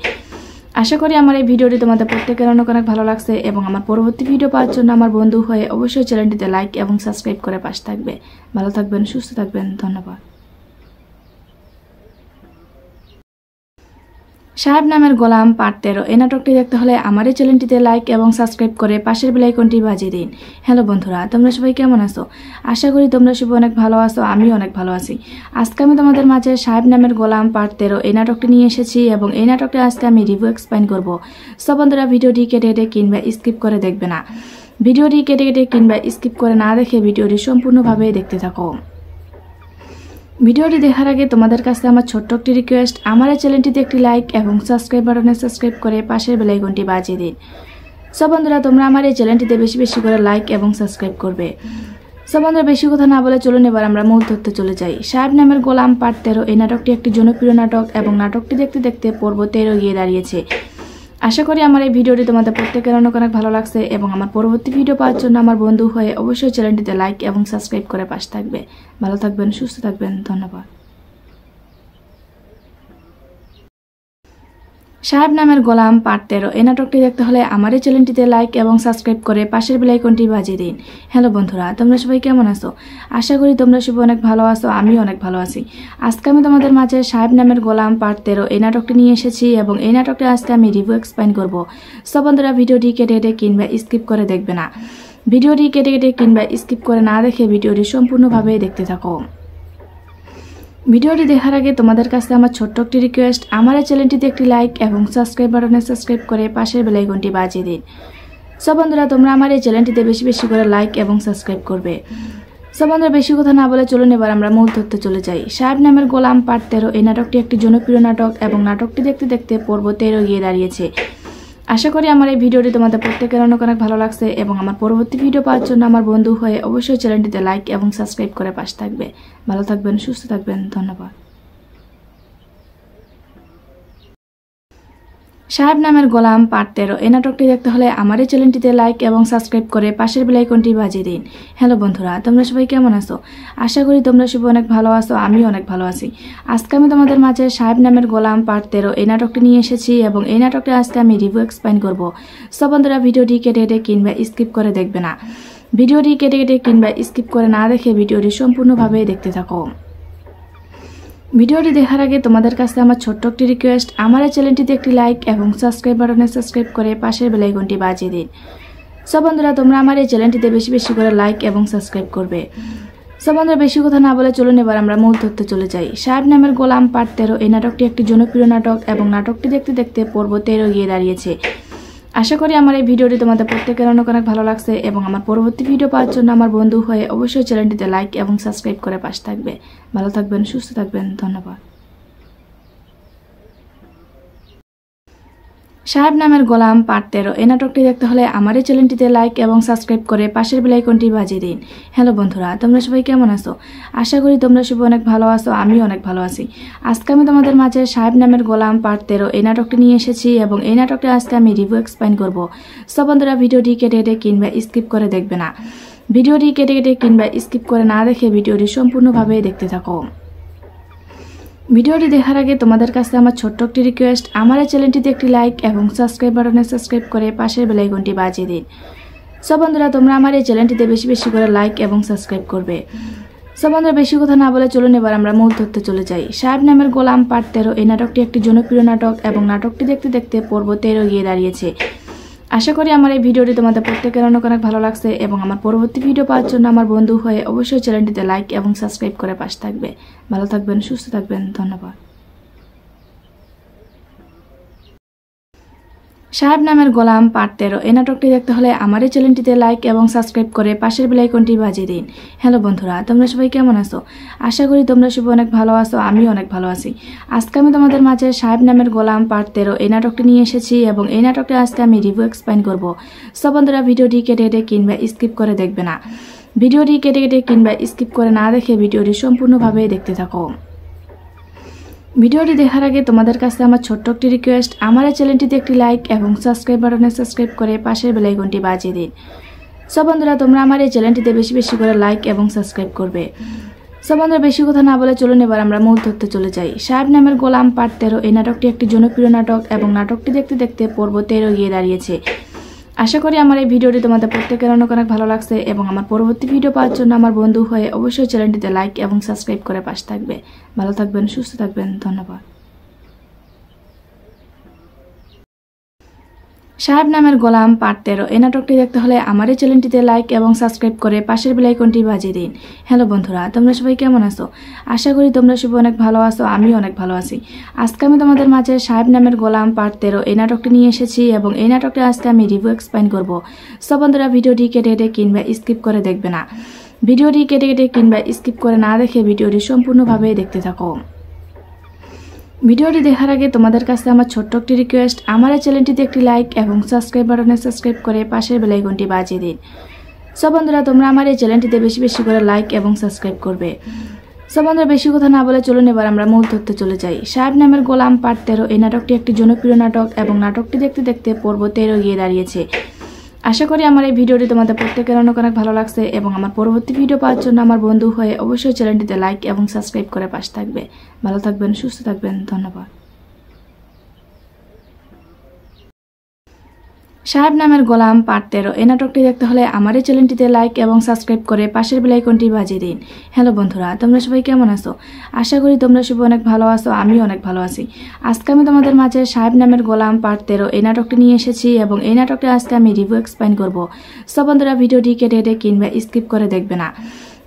আশা করি আমার এই ভিডিওটি তোমাদের প্রত্যেকের অনেক ভালো লাগছে এবং আমার পরবর্তী ভিডিও পাওয়ার জন্য আমার বন্ধু হয়ে অবশ্যই চ্যানেলটিতে লাইক এবং সাবস্ক্রাইব করে পাশে থাকবে। ভালো থাকবেন, সুস্থ থাকবেন, ধন্যবাদ। সাহেব নামের গোলাম পার্ট 13 এই নাটকটি দেখতে হলে আমার এই চ্যানেলটিতে লাইক এবং সাবস্ক্রাইব করে পাশের বেল আইকনটি বাজিয়ে দিন। হ্যালো বন্ধুরা, তোমরা সবাই কেমন আছো? আশা করি তোমরা সবাই অনেক ভালো আছো, আমিও অনেক ভালো আছি। আজকে আমি তোমাদের মাঝে সাহেব নামের গোলাম পার্ট 13 এই নাটকটি নিয়ে এসেছি এবং এই নাটকটি আজকে আমি রিভিউ এক্সপ্লেইন করব। সব বন্ধুরা ভিডিওটি কেটে কিংবা স্কিপ করে দেখবে না। ভিডিওটি কেটে কিংবা স্কিপ করে না দেখে ভিডিওটি সম্পূর্ণভাবে দেখতে থাকো। ভিডিওটি দেখার আগে তোমাদের কাছে আমার ছোট্ট একটি রিকোয়েস্ট, আমার এই চ্যানেলটিতে একটি লাইক এবং সাবস্ক্রাইব বাটনে সাবস্ক্রাইব করে পাশের বেল আইকনটি বাজিয়ে দিন। সব বন্ধুরা তোমরা আমার এই চ্যানেলটিতে বেশি বেশি করে লাইক এবং সাবস্ক্রাইব করবে। সব বন্ধুরা বেশি কথা না বলে চলুন এবার আমরা মূল তথ্যে চলে যাই। সাহেব নামের গোলাম পার্ট 13 এই নাটকটি একটি জনপ্রিয় নাটক এবং নাটকটি দেখতে দেখতে পর্ব 13 গিয়ে দাঁড়িয়েছে। আশা করি আমার এই ভিডিওটি তোমাদের প্রত্যেকের অনেক ভালো লাগছে এবং আমার পরবর্তী ভিডিও পাওয়ার জন্য আমার বন্ধু হয়ে অবশ্যই চ্যানেলটিতে লাইক এবং সাবস্ক্রাইব করে পাশে থাকবে। ভালো থাকবেন, সুস্থ থাকবেন, ধন্যবাদ। সাহেব নামের গোলাম পার্ট 13 এই নাটকটি দেখতে হলে আমার এই চ্যানেলটিতে লাইক এবং সাবস্ক্রাইব করে পাশের বেল আইকনটি বাজিয়ে দিন। হ্যালো বন্ধুরা, তোমরা সবাই কেমন আছো? আশা করি তোমরা সবাই অনেক ভালো আছো, আমিও অনেক ভালো আছি। আজকে আমি তোমাদের মাঝে সাহেব নামের গোলাম পার্ট 13 এই নাটকটি নিয়ে এসেছি এবং এই নাটকটি আজকে আমি রিভিউ এক্সপ্লেইন করব। সব বন্ধুরা ভিডিওটি কেটে কিংবা স্কিপ করে দেখবে না। ভিডিওটি কেটে কিংবা স্কিপ করে না দেখে ভিডিওটি সম্পূর্ণভাবে দেখতে থাকো। ভিডিওটি দেখার আগে তোমাদের কাছে আমার ছোট্ট একটি রিকোয়েস্ট, আমার এই চ্যানেলটিতে একটি লাইক এবং সাবস্ক্রাইব বাটনে সাবস্ক্রাইব করে পাশের বেল আইকনটি বাজিয়ে দিন। সব বন্ধুরা তোমরা আমার এই চ্যানেলটিতে বেশি বেশি করে লাইক এবং সাবস্ক্রাইব করবে। সব বন্ধুরা বেশি কথা না বলে চলুন এবার আমরা মূল তথ্যে চলে যাই। সাহেব নামের গোলাম পার্ট 13 এই নাটকটি একটি জনপ্রিয় নাটক এবং নাটকটি দেখতে দেখতে পর্ব 13 গিয়ে দাঁড়িয়েছে। আশা করি আমার এই ভিডিওটি তোমাদের প্রত্যেকের অনেক ভালো লাগছে এবং আমার পরবর্তী ভিডিও পাওয়ার জন্য আমার বন্ধু হয়ে অবশ্যই চ্যানেলটিতে লাইক এবং সাবস্ক্রাইব করে পাশে থাকবে। ভালো থাকবেন, সুস্থ থাকবেন, ধন্যবাদ। সাহেব নামের গোলাম পার্ট 13 এই নাটকটি দেখতে হলে আমার এই চ্যানেলটিতে লাইক এবং সাবস্ক্রাইব করে পাশের বেল আইকনটি বাজিয়ে দিন। হ্যালো বন্ধুরা, তোমরা সবাই কেমন আছো? আশা করি তোমরা সবাই অনেক ভালো আছো, আমিও অনেক ভালো আছি। আজকে আমি তোমাদের মাঝে সাহেব নামের গোলাম পার্ট 13 এই নাটকটি নিয়ে এসেছি এবং এই নাটকটি আজকে আমি রিভিউ এক্সপ্লেইন করব। সব বন্ধুরা ভিডিওটি কেটে কিংবা স্কিপ করে দেখবে না। ভিডিওটি কেটে কিংবা স্কিপ করে না দেখে ভিডিওটি সম্পূর্ণভাবে দেখতে থাকো। ভিডিওটি দেখার আগে তোমাদের কাছে আমার ছোট্ট একটি রিকোয়েস্ট, আমার এই চ্যানেলটিতে একটি লাইক এবং সাবস্ক্রাইব বাটনে সাবস্ক্রাইব করে পাশের বেল আইকনটি বাজিয়ে দিন। সব বন্ধুরা তোমরা আমার এই চ্যানেলটিতে বেশি বেশি করে লাইক এবং সাবস্ক্রাইব করবে। সব বন্ধুরা বেশি কথা না বলে চলুন এবার আমরা মূল তথ্যে চলে যাই। সাহেব নামের গোলাম পার্ট 13 এই নাটকটি একটি জনপ্রিয় নাটক এবং নাটকটি দেখতে দেখতে পর্ব 13 গিয়ে দাঁড়িয়েছে। আশা করি আমার এই ভিডিওটি তোমাদের প্রত্যেকের অনেক ভালো লাগছে এবং আমার পরবর্তী ভিডিও পাওয়ার জন্য আমার বন্ধু হয়ে অবশ্যই চ্যানেলটিতে লাইক এবং সাবস্ক্রাইব করে পাশে থাকবে। ভালো থাকবেন, সুস্থ থাকবেন, ধন্যবাদ। সাহেব নামের গোলাম পার্ট 13 এই নাটকটি দেখতে হলে আমার এই চ্যানেলটিতে লাইক এবং সাবস্ক্রাইব করে পাশের বেল আইকনটি বাজিয়ে দিন। হ্যালো বন্ধুরা, তোমরা সবাই কেমন আছো? আশা করি তোমরা সবাই অনেক ভালো আছো, আমিও অনেক ভালো আছি। আজকে আমি তোমাদের মাঝে সাহেব নামের গোলাম পার্ট 13 এই নাটকটি নিয়ে এসেছি এবং এই নাটকটি আজকে আমি রিভিউ এক্সপ্লেইন করব। সব বন্ধুরা ভিডিওটি কেটে কিংবা স্কিপ করে দেখবে না। ভিডিওটি কেটে কিংবা স্কিপ করে না দেখে ভিডিওটি সম্পূর্ণভাবে দেখতে থাকো। ভিডিওটি দেখার আগে তোমাদের কাছে আমার ছোট্ট একটি রিকোয়েস্ট, আমার এই চ্যানেলটিতে একটি লাইক এবং সাবস্ক্রাইব বাটনে সাবস্ক্রাইব করে পাশের বেল আইকনটি বাজিয়ে দিন। সব বন্ধুরা তোমরা আমার এই চ্যানেলটিতে বেশি বেশি করে লাইক এবং সাবস্ক্রাইব করবে। সব বন্ধুরা বেশি কথা না বলে চলুন এবার আমরা মূল তথ্যে চলে যাই। সাহেব নামের গোলাম পার্ট 13 এই নাটকটি একটি জনপ্রিয় নাটক এবং নাটকটি দেখতে দেখতে পর্ব 13 গিয়ে দাঁড়িয়েছে। আশা করি আমার এই ভিডিওটি তোমাদের প্রত্যেকের অনেক ভালো লাগছে এবং আমার পরবর্তী ভিডিও পাওয়ার জন্য আমার বন্ধু হয়ে অবশ্যই চ্যানেলটিতে লাইক এবং সাবস্ক্রাইব করে পাশে থাকবে। ভালো থাকবেন, সুস্থ থাকবেন, ধন্যবাদ। সাহেব নামের গোলাম পার্ট 13 এই নাটকটি দেখতে হলে আমার এই চ্যানেলটিতে লাইক এবং সাবস্ক্রাইব করে পাশের বেল আইকনটি বাজিয়ে দিন। হ্যালো বন্ধুরা, তোমরা সবাই কেমন আছো? আশা করি তোমরা সবাই অনেক ভালো আছো, আমিও অনেক ভালো আছি। আজকে আমি তোমাদের মাঝে সাহেব নামের গোলাম পার্ট 13 এই নাটকটি নিয়ে এসেছি এবং এই নাটকটি আজকে আমি রিভিউ এক্সপ্লেইন করব। সব বন্ধুরা ভিডিওটি কেটে কিংবা স্কিপ করে দেখবে না। ভিডিওটি কেটে কিংবা স্কিপ করে না দেখে ভিডিওটি সম্পূর্ণভাবে দেখতে থাকো। ভিডিওটি দেখার আগে তোমাদের কাছে আমার ছোট্ট একটি রিকোয়েস্ট, আমার এই চ্যানেলটিতে একটি লাইক এবং সাবস্ক্রাইব বাটনে সাবস্ক্রাইব করে পাশের বেল আইকনটি বাজিয়ে দিন। সব বন্ধুরা তোমরা আমার এই চ্যানেলটিতে বেশি বেশি করে লাইক এবং সাবস্ক্রাইব করবে। সব বন্ধুরা বেশি কথা না বলে চলুন এবার আমরা মূল তথ্যে চলে যাই। সাহেব নামের গোলাম পার্ট 13 এই নাটকটি একটি জনপ্রিয় নাটক এবং নাটকটি দেখতে দেখতে পর্ব 13 গিয়ে দাঁড়িয়েছে। আশা করি আমার এই ভিডিওটি তোমাদের প্রত্যেকের অনেক ভালো লাগছে এবং আমার পরবর্তী ভিডিও পাওয়ার জন্য আমার বন্ধু হয়ে অবশ্যই চ্যানেলটিতে লাইক এবং সাবস্ক্রাইব করে পাশে থাকবে। ভালো থাকবেন, সুস্থ থাকবেন, ধন্যবাদ। সাহেব নামের গোলাম পার্ট 13 এই নাটকটি দেখতে হলে আমার এই চ্যানেলটিতে লাইক এবং সাবস্ক্রাইব করে পাশের বেল আইকনটি বাজিয়ে দিন। হ্যালো বন্ধুরা, তোমরা সবাই কেমন আছো? আশা করি তোমরা সবাই অনেক ভালো আছো, আমিও অনেক ভালো আছি। আজকে আমি তোমাদের মাঝে সাহেব নামের গোলাম পার্ট 13 এই নাটকটি নিয়ে এসেছি এবং এই নাটকটি আজকে আমি রিভিউ এক্সপ্লেইন করব। সব বন্ধুরা ভিডিওটি কেটে কিংবা স্কিপ করে দেখবে না। ভিডিওটি কেটে কিংবা স্কিপ করে না দেখে ভিডিওটি সম্পূর্ণভাবে দেখতে থাকো। ভিডিওটি দেখার আগে তোমাদের কাছে আমার ছোট্ট একটি রিকোয়েস্ট, আমার এই চ্যানেলটিতে একটি লাইক এবং সাবস্ক্রাইব বাটনে সাবস্ক্রাইব করে পাশের বেল আইকনটি বাজিয়ে দিন। সব বন্ধুরা তোমরা আমার এই চ্যানেলটিতে বেশি বেশি করে লাইক এবং সাবস্ক্রাইব করবে। সব বন্ধুরা বেশি কথা না বলে চলুন এবার আমরা মূল তথ্যে চলে যাই। সাহেব নামের গোলাম পার্ট 13 এই নাটকটি একটি জনপ্রিয় নাটক এবং নাটকটি দেখতে দেখতে পর্ব 13 গিয়ে দাঁড়িয়েছে। আশা করি আমার এই ভিডিওটি তোমাদের প্রত্যেকের অনেক ভালো লাগছে এবং আমার পরবর্তী ভিডিও পাওয়ার জন্য আমার বন্ধু হয়ে অবশ্যই চ্যানেলটিতে লাইক এবং সাবস্ক্রাইব করে পাশে থাকবে। ভালো থাকবেন, সুস্থ থাকবেন, ধন্যবাদ। সাহেব নামের গোলাম পার্ট 13 এই নাটকটি দেখতে হলে আমার এই চ্যানেলটিতে লাইক এবং সাবস্ক্রাইব করে পাশের বেল আইকনটি বাজিয়ে দিন। হ্যালো বন্ধুরা, তোমরা সবাই কেমন আছো? আশা করি তোমরা সবাই অনেক ভালো আছো, আমিও অনেক ভালো আছি। আজকে আমি তোমাদের মাঝে সাহেব নামের গোলাম পার্ট 13 এই নাটকটি নিয়ে এসেছি এবং এই নাটকটি আজকে আমি রিভিউ এক্সপ্লেইন করব। সব বন্ধুরা ভিডিওটি কেটে কিংবা স্কিপ করে দেখবে না।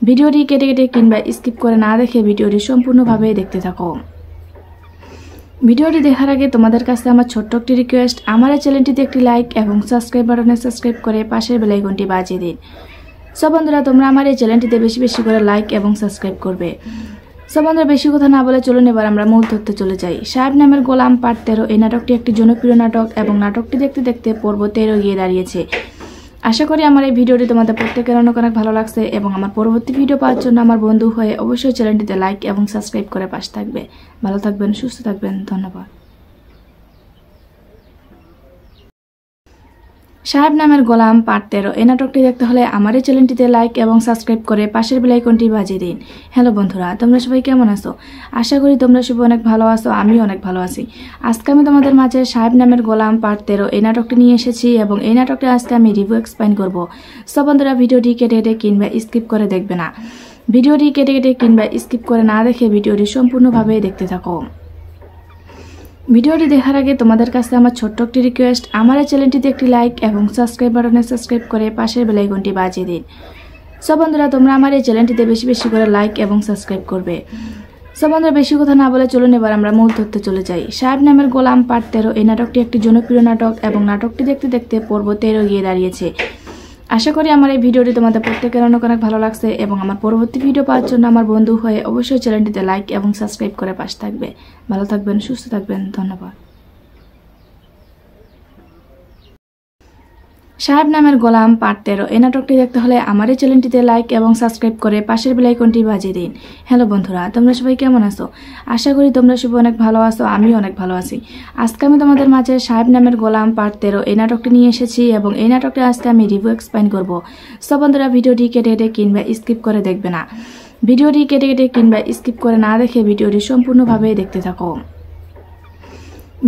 ভিডিওটি কেটে কিংবা স্কিপ করে না দেখে ভিডিওটি সম্পূর্ণভাবে দেখতে থাকো। ভিডিওটি দেখার আগে তোমাদের কাছে আমার ছোট্ট একটি রিকোয়েস্ট, আমার এই চ্যানেলটিতে একটি লাইক এবং সাবস্ক্রাইব বাটনে সাবস্ক্রাইব করে পাশের বেল আইকনটি বাজিয়ে দিন। সব বন্ধুরা তোমরা আমার এই চ্যানেলটিতে বেশি বেশি করে লাইক এবং সাবস্ক্রাইব করবে। সব বন্ধুরা বেশি কথা না বলে চলুন এবার আমরা মূল তথ্যে চলে যাই। সাহেব নামের গোলাম পার্ট 13 এই নাটকটি একটি জনপ্রিয় নাটক এবং নাটকটি দেখতে দেখতে পর্ব 13 গিয়ে দাঁড়িয়েছে। আশা করি আমার এই ভিডিওটি তোমাদের প্রত্যেকের অনেক ভালো লাগছে এবং আমার পরবর্তী ভিডিও পাওয়ার জন্য আমার বন্ধু হয়ে অবশ্যই চ্যানেলটিতে লাইক এবং সাবস্ক্রাইব করে পাশে থাকবে। ভালো থাকবেন, সুস্থ থাকবেন, ধন্যবাদ। সাহেব নামের গোলাম পার্ট 13 এই নাটকটি দেখতে হলে আমার এই চ্যানেলটিতে লাইক এবং সাবস্ক্রাইব করে পাশের বেল আইকনটি বাজিয়ে দিন। হ্যালো বন্ধুরা, তোমরা সবাই কেমন আছো? আশা করি তোমরা সবাই অনেক ভালো আছো, আমিও অনেক ভালো আছি। আজকে আমি তোমাদের মাঝে সাহেব নামের গোলাম পার্ট 13 এই নাটকটি নিয়ে এসেছি এবং এই নাটকটি আজকে আমি রিভিউ এক্সপ্লেইন করব। সব বন্ধুরা ভিডিওটি কেটে কিংবা স্কিপ করে দেখবে না। ভিডিওটি কেটে কিংবা স্কিপ করে না দেখে ভিডিওটি সম্পূর্ণভাবে দেখতে থাকো। ভিডিওটি দেখার আগে তোমাদের কাছে আমার ছোট্ট একটি রিকোয়েস্ট, আমার এই চ্যানেলটিতে একটি লাইক এবং সাবস্ক্রাইব বাটনে সাবস্ক্রাইব করে পাশের বেল আইকনটি বাজিয়ে দিন। সব বন্ধুরা তোমরা আমার এই চ্যানেলটিতে বেশি বেশি করে লাইক এবং সাবস্ক্রাইব করবে। সব বন্ধুরা বেশি কথা না বলে চলুন এবার আমরা মূল তথ্যে চলে যাই। সাহেব নামের গোলাম পার্ট 13 এই নাটকটি একটি জনপ্রিয় নাটক এবং নাটকটি দেখতে দেখতে পর্ব 13 গিয়ে দাঁড়িয়েছে। আশা করি আমার এই ভিডিওটি তোমাদের প্রত্যেকের অনেক ভালো লাগছে এবং আমার পরবর্তী ভিডিও পাওয়ার জন্য আমার বন্ধু হয়ে অবশ্যই চ্যানেলটিতে লাইক এবং সাবস্ক্রাইব করে পাশে থাকবে। ভালো থাকবেন, সুস্থ থাকবেন, ধন্যবাদ। সাহেব নামের গোলাম পার্ট 13 এই নাটকটি দেখতে হলে আমার এই চ্যানেলটিতে লাইক এবং সাবস্ক্রাইব করে পাশের বেল আইকনটি বাজিয়ে দিন। হ্যালো বন্ধুরা, তোমরা সবাই কেমন আছো? আশা করি তোমরা সবাই অনেক ভালো আছো, আমিও অনেক ভালো আছি। আজকে আমি তোমাদের মাঝে সাহেব নামের গোলাম পার্ট 13 এই নাটকটি নিয়ে এসেছি এবং এই নাটকটি আজকে আমি রিভিউ এক্সপ্লেইন করব। সব বন্ধুরা ভিডিওটি কেটে কিংবা স্কিপ করে দেখবে না। ভিডিওটি কেটে কিংবা স্কিপ করে না দেখে ভিডিওটি সম্পূর্ণভাবে দেখতে থাকো।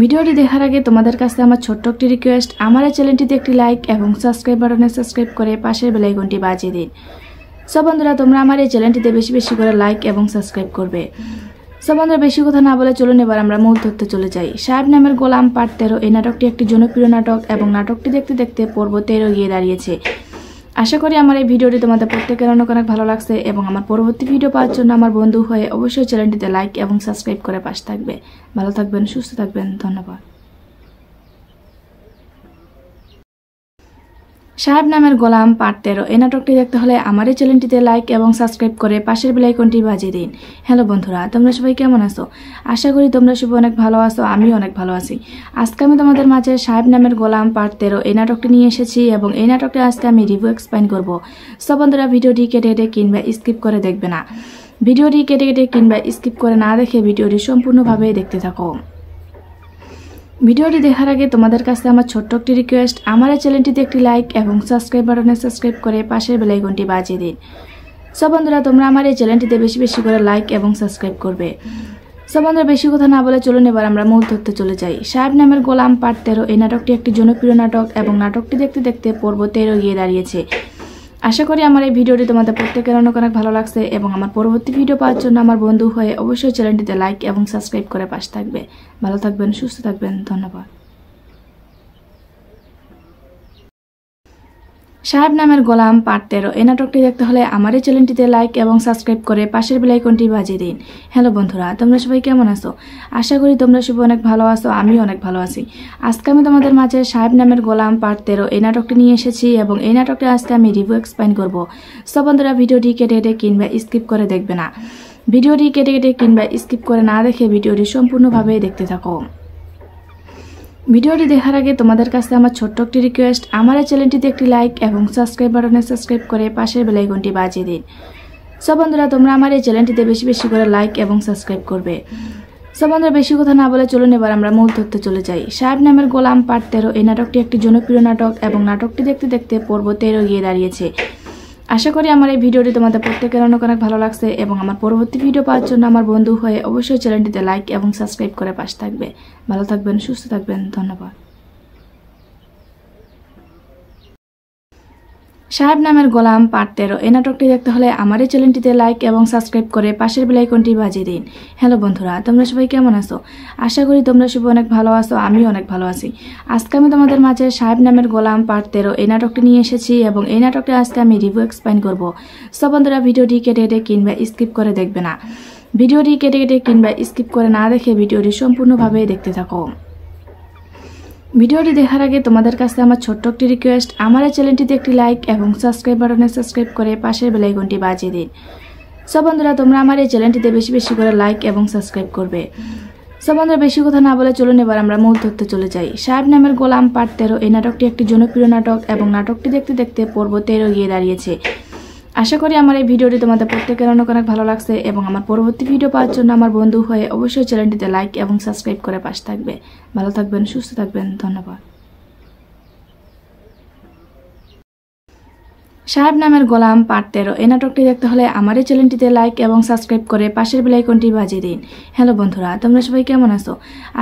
ভিডিওটি দেখার আগে তোমাদের কাছে আমার ছোট্ট একটি রিকোয়েস্ট, আমার এই চ্যানেলটিতে একটি লাইক এবং সাবস্ক্রাইব বাটনে সাবস্ক্রাইব করে পাশের বেল আইকনটি বাজিয়ে দিন। সব বন্ধুরা তোমরা আমার এই চ্যানেলটিতে বেশি বেশি করে লাইক এবং সাবস্ক্রাইব করবে। সব বন্ধুরা বেশি কথা না বলে চলুন এবার আমরা মূল তথ্যে চলে যাই। সাহেব নামের গোলাম পার্ট 13 এই নাটকটি একটি জনপ্রিয় নাটক এবং নাটকটি দেখতে দেখতে পর্ব 13 গিয়ে দাঁড়িয়েছে। আশা করি আমার এই ভিডিওটি তোমাদের প্রত্যেকের অনেক ভালো লাগছে এবং আমার পরবর্তী ভিডিও পাওয়ার জন্য আমার বন্ধু হয়ে অবশ্যই চ্যানেলটিতে লাইক এবং সাবস্ক্রাইব করে পাশে থাকবে। ভালো থাকবেন, সুস্থ থাকবেন, ধন্যবাদ। সাহেব নামের গোলাম পার্ট 13 এই নাটকটি দেখতে হলে আমার এই চ্যানেলটিতে লাইক এবং সাবস্ক্রাইব করে পাশের বেল আইকনটি বাজিয়ে দিন। হ্যালো বন্ধুরা, তোমরা সবাই কেমন আছো? আশা করি তোমরা সবাই অনেক ভালো আছো, আমিও অনেক ভালো আছি। আজকে আমি তোমাদের মাঝে সাহেব নামের গোলাম পার্ট 13 এই নাটকটি নিয়ে এসেছি এবং এই নাটকটি আজকে আমি রিভিউ এক্সপ্লেইন করব। সব বন্ধুরা ভিডিওটি কেটে কিংবা স্কিপ করে দেখবে না। ভিডিওটি কেটে কিংবা স্কিপ করে না দেখে ভিডিওটি সম্পূর্ণভাবে দেখতে থাকো। ভিডিওটি দেখার আগে তোমাদের কাছে আমার ছোট্ট একটি রিকোয়েস্ট, আমার এই চ্যানেলটিতে একটি লাইক এবং সাবস্ক্রাইব বাটনে সাবস্ক্রাইব করে পাশের বেল আইকনটি বাজিয়ে দিন। সব বন্ধুরা তোমরা আমার এই চ্যানেলটিতে বেশি বেশি করে লাইক এবং সাবস্ক্রাইব করবে। সব বন্ধুরা বেশি কথা না বলে চলুন এবার আমরা মূল তথ্যে চলে যাই। সাহেব নামের গোলাম পার্ট 13 এই নাটকটি একটি জনপ্রিয় নাটক এবং নাটকটি দেখতে দেখতে পর্ব 13 গিয়ে দাঁড়িয়েছে। আশা করি আমার এই ভিডিওটি তোমাদের প্রত্যেকের অনেক ভালো লাগছে এবং আমার পরবর্তী ভিডিও পাওয়ার জন্য আমার বন্ধু হয়ে অবশ্যই চ্যানেলটিতে লাইক এবং সাবস্ক্রাইব করে পাশে থাকবে। ভালো থাকবেন, সুস্থ থাকবেন, ধন্যবাদ। সাহেব নামের গোলাম পার্ট 13 এই নাটকটি দেখতে হলে আমার এই চ্যানেলটিতে লাইক এবং সাবস্ক্রাইব করে পাশের বেল আইকনটি বাজিয়ে দিন। হ্যালো বন্ধুরা, তোমরা সবাই কেমন আছো? আশা করি তোমরা সবাই অনেক ভালো আছো, আমিও অনেক ভালো আছি। আজকে আমি তোমাদের মাঝে সাহেব নামের গোলাম পার্ট 13 এই নাটকটি নিয়ে এসেছি এবং এই নাটকটি আজকে আমি রিভিউ এক্সপ্লেইন করব। সব বন্ধুরা ভিডিওটি কেটে কিংবা স্কিপ করে দেখবে না। ভিডিওটি কেটে কিংবা স্কিপ করে না দেখে ভিডিওটি সম্পূর্ণভাবে দেখতে থাকো। ভিডিওটি দেখার আগে তোমাদের কাছে আমার ছোট্ট একটি রিকোয়েস্ট, আমার এই চ্যানেলটিতে একটি লাইক এবং সাবস্ক্রাইব বাটনে সাবস্ক্রাইব করে পাশের বেল আইকনটি বাজিয়ে দিন। সব বন্ধুরা তোমরা আমার এই চ্যানেলটিতে বেশি বেশি করে লাইক এবং সাবস্ক্রাইব করবে। সব বন্ধুরা বেশি কথা না বলে চলুন এবার আমরা মূল তথ্যে চলে যাই। সাহেব নামের গোলাম পার্ট 13 এই নাটকটি একটি জনপ্রিয় নাটক এবং নাটকটি দেখতে দেখতে পর্ব 13 গিয়ে দাঁড়িয়েছে। আশা করি আমার এই ভিডিওটি তোমাদের প্রত্যেকের অনেক ভালো লাগছে এবং আমার পরবর্তী ভিডিও পাওয়ার জন্য আমার বন্ধু হয়ে অবশ্যই চ্যানেলটিতে লাইক এবং সাবস্ক্রাইব করে পাশে থাকবে। ভালো থাকবেন, সুস্থ থাকবেন, ধন্যবাদ। সাহেব নামের গোলাম পার্ট 13 এই নাটকটি দেখতে হলে আমার এই চ্যানেলটিতে লাইক এবং সাবস্ক্রাইব করে পাশের বেল আইকনটি বাজিয়ে দিন। হ্যালো বন্ধুরা, তোমরা সবাই কেমন আছো? আশা করি তোমরা সবাই অনেক ভালো আছো, আমিও অনেক ভালো আছি। আজকে আমি তোমাদের মাঝে সাহেব নামের গোলাম পার্ট 13 এই নাটকটি নিয়ে এসেছি এবং এই নাটকটি আজকে আমি রিভিউ এক্সপ্লেইন করব। সব বন্ধুরা ভিডিওটি কেটে কিংবা স্কিপ করে দেখবে না। ভিডিওটি কেটে কিংবা স্কিপ করে না দেখে ভিডিওটি সম্পূর্ণভাবে দেখতে থাকো। ভিডিওটি দেখার আগে তোমাদের কাছে আমার ছোট্ট একটি রিকোয়েস্ট, আমার এই চ্যানেলটিতে একটি লাইক এবং সাবস্ক্রাইব বাটনে সাবস্ক্রাইব করে পাশের বেল আইকনটি বাজিয়ে দিন। সব বন্ধুরা তোমরা আমার এই চ্যানেলটিতে বেশি বেশি করে লাইক এবং সাবস্ক্রাইব করবে। সব বন্ধুরা বেশি কথা না বলে চলুন এবার আমরা মূল তথ্যে চলে যাই। সাহেব নামের গোলাম পার্ট 13 এই নাটকটি একটি জনপ্রিয় নাটক এবং নাটকটি দেখতে দেখতে পর্ব 13 গিয়ে দাঁড়িয়েছে। আশা করি আমার এই ভিডিওটি তোমাদের প্রত্যেকের অনেক ভালো লাগছে এবং আমার পরবর্তী ভিডিও পাওয়ার জন্য আমার বন্ধু হয়ে অবশ্যই চ্যানেলটিতে লাইক এবং সাবস্ক্রাইব করে পাশে থাকবে। ভালো থাকবেন, সুস্থ থাকবেন, ধন্যবাদ। সাহেব নামের গোলাম পার্ট 13 এই নাটকটি দেখতে হলে আমার এই চ্যানেলটিতে লাইক এবং সাবস্ক্রাইব করে পাশের বেল আইকনটি বাজিয়ে দিন। হ্যালো বন্ধুরা, তোমরা সবাই কেমন আছো?